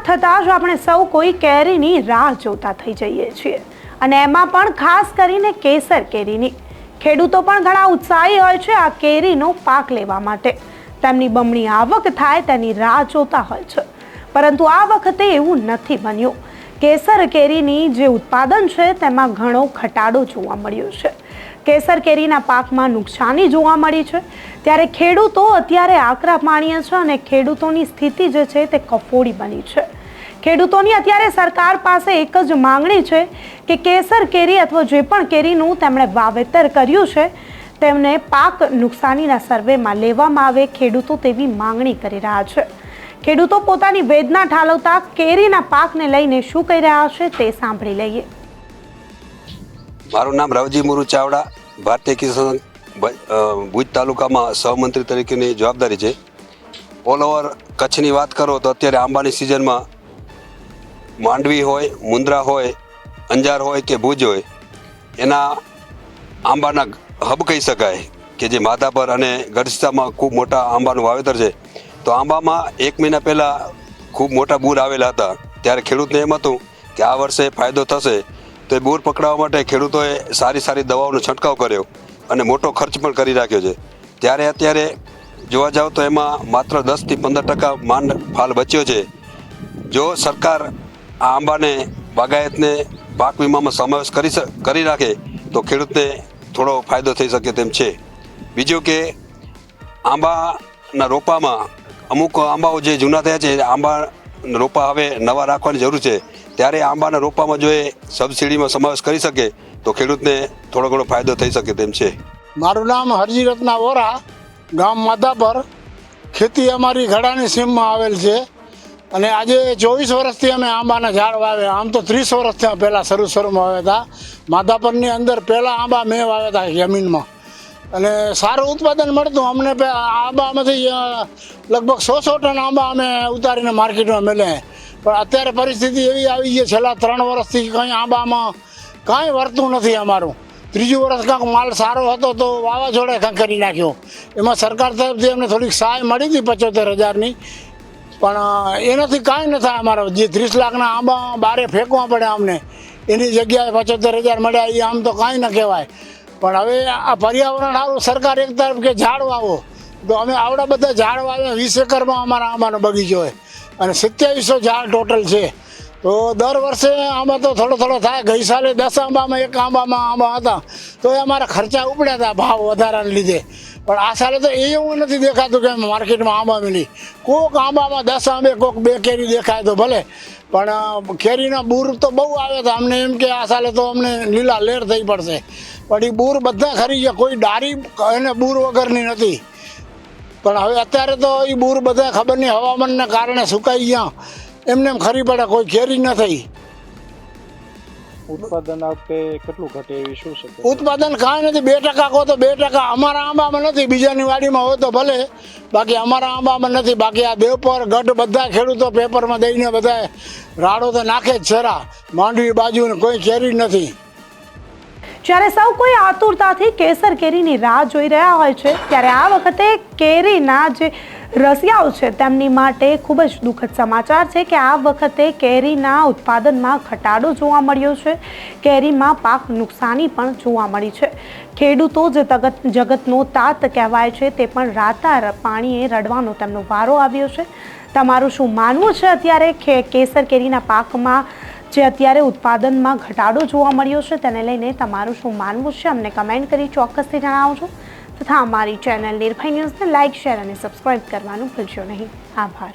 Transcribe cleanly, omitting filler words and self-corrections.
થતાં જ આપણે સૌ કોઈ કેરીની રાહ જોતા થઈ જઈએ છીએ અને એમાં પણ ખાસ કરીને કેસર કેરીની ખેડૂતો પણ ઘણા ઉત્સાહી હોય છે આ કેરીનો પાક લેવા માટે તેમની બમણી આવક થાય તેની રાહ જોતા હોય છે પરંતુ આ વખતે એવું નથી બન્યું કેસર કેરીની જે ઉત્પાદન છે તેમાં ઘણો ઘટાડો જોવા મળ્યો છે કેસર કેરીના પાકમાં નુકસાની જોવા મળી છે ત્યારે ખેડૂતો અત્યારે આકરા પાણીએ છે અને ખેડૂતોની સ્થિતિ જે છે તે કફોડી બની છે ખેડૂતોની અત્યારે સરકાર પાસે એક જ માંગણી છે કે કેસર કેરી અથવા જે પણ કેરીનું તેમણે વાવેતર કર્યું છે તેમને પાક નુકસાનીના સર્વેમાં લેવામાં આવે ખેડૂતો તેવી માંગણી કરી રહ્યા છે ખેડૂતો પોતાની વેદના ઠાલવતા કેરીના પાકને લઈને શું કહી રહ્યા છે તે સાંભળી લઈએ। મારું નામ રવજી મુરુ ચાવડા, ભારતીય કિસાન ભુજ તાલુકામાં સહમંત્રી તરીકેની જવાબદારી છે। ઓલ ઓવર કચ્છની વાત કરો તો અત્યારે આંબાની સિઝનમાં માંડવી હોય, મુંદ્રા હોય, અંજાર હોય કે ભુજ હોય એના આંબાના હબ કહી શકાય કે જે માધાપર અને ગઢસીમાં ખૂબ મોટા આંબાનું વાવેતર છે। તો આંબામાં 1 મહિના પહેલાં ખૂબ મોટા બૂર આવેલા હતા ત્યારે ખેડૂતને એમ હતું કે આ વર્ષે ફાયદો થશે તો એ બૂર પકડાવવા માટે ખેડૂતોએ સારી દવાઓનો છંટકાવ કર્યો અને મોટો ખર્ચ પણ કરી રાખ્યો છે। ત્યારે અત્યારે જોવા જાવ તો એમાં માત્ર 10 થી 15% માંડ ફાલ બચ્યો છે। જો સરકાર આ આંબાને બાગાયતને પાક વીમામાં સમાવેશ કરી રાખે તો ખેડૂતને થોડો ફાયદો થઈ શકે તેમ છે। બીજું કે આંબાના રોપામાં અમુક આંબાઓ જે જૂના થયા છે આંબાના રોપા હવે નવા રાખવાની જરૂર છે ત્યારે આંબાના રોપામાં જો એ સબસિડીમાં સમાવેશ કરી શકે તો ખેડૂતને થોડો ઘણો ફાયદો થઈ શકે તેમ છે। મારું નામ હરજી રત્ના વોરા, ગામ માધાપર, ખેતી અમારી ઘડાની સીમમાં આવેલ છે અને આજે 24 વર્ષથી અમે આંબાના ઝાડ વાવ્યા। આમ તો 30 વર્ષથી પહેલાં શરૂમાં વાવ્યા હતા। માધાપરની અંદર પહેલાં આંબા મેં વાવ્યા હતા જમીનમાં અને સારું ઉત્પાદન મળતું અમને। આંબામાંથી લગભગ 100 ટન આંબા અમે ઉતારીને માર્કેટમાં મેળ્યા પણ અત્યારે પરિસ્થિતિ એવી આવી છે છેલ્લા 3 વર્ષથી કંઈ આંબામાં કાંઈ વર્તું નથી અમારું। ત્રીજું વર્ષ કાંઈક માલ સારો હતો તો વાવાઝોડે કાંઈક કરી નાખ્યો એમાં સરકાર તરફથી અમને થોડીક સહાય મળી હતી 75,000ની પણ એનાથી કાંઈ ન થાય અમારો જે 30 લાખના આંબા બારે ફેંકવા પડે અમને એની જગ્યાએ 75,000 મળ્યા એ આમ તો કાંઈ ન કહેવાય। પણ હવે આ પર્યાવરણ સારું સરકાર એક તરફ કે ઝાડ વાવો તો અમે આવડા બધા ઝાડ વાવ્યા 20 એકરમાં અમારા આંબાનો બગીચો હોય અને 2700 ઝાડ ટોટલ છે તો દર વર્ષે આંબા તો થોડો થાય। ગઈ સાલે 10 આંબામાં 1 આંબા હતા તો એ અમારા ખર્ચા ઉપડ્યા હતા ભાવ વધારાને લીધે પણ આ સાલે તો એવું નથી દેખાતું કે માર્કેટમાં આંબા મળી। કોઈક આંબામાં 10 આંબે કોઈક 2 કેરી દેખાય તો ભલે પણ કેરીના બૂર તો બહુ આવે તો અમને એમ કે આ સાલે તો અમને લીલા લેર થઈ પડશે પણ એ બૂર બધા ખરી ગયા કોઈ ડારી એને બૂર વગરની નથી પણ હવે અત્યારે તો એ બૂર બધા ખબર નહીં હવામાનના કારણે સુકાઈ ગયા એમને એમ ખરી પડે કોઈ કેરી ન થઈ। ઉત્પાદન આ વખતે કેટલું ઘટે એવી શું છે? ઉત્પાદન કાંઈ નથી 2% કહો તો 2% અમારા આંબામાં નથી બીજાની વાડીમાં હોય તો ભલે બાકી અમારા આંબામાં નથી। બાકી આ દેવપર ગઢ બધા ખેડૂતો પેપરમાં દઈને બધા રાડો તો નાખે જ છેરા માંડવી બાજુ કોઈ કેરી નથી। જ્યારે સૌ કોઈ આતુરતાથી કેસર કેરીની રાહ જોઈ રહ્યા હોય છે ત્યારે આ વખતે કેરીના જે રસિયાઓ છે તેમની માટે ખૂબ જ દુઃખદ સમાચાર છે કે આ વખતે કેરીના ઉત્પાદનમાં ઘટાડો જોવા મળ્યો છે। કેરીમાં પાક નુકસાની પણ જોવા મળી છે। ખેડૂતો જે જગતનો તાત કહેવાય છે તે પણ રાતા પાણીએ રડવાનો તેમનો વારો આવ્યો છે। તમારું શું માનવું છે અત્યારે કેસર કેરીના પાકમાં જે અત્યારે ઉત્પાદનમાં ઘટાડો જોવા મળ્યો છે તેને લઈને તમારું શું માનવું છે અમને કમેન્ટ કરી ચોક્કસથી જણાવજો તથા અમારી ચેનલ નિર્ભય ન્યૂઝને લાઇક, શેર અને સબસ્ક્રાઇબ કરવાનું ભૂલશો નહીં। આભાર।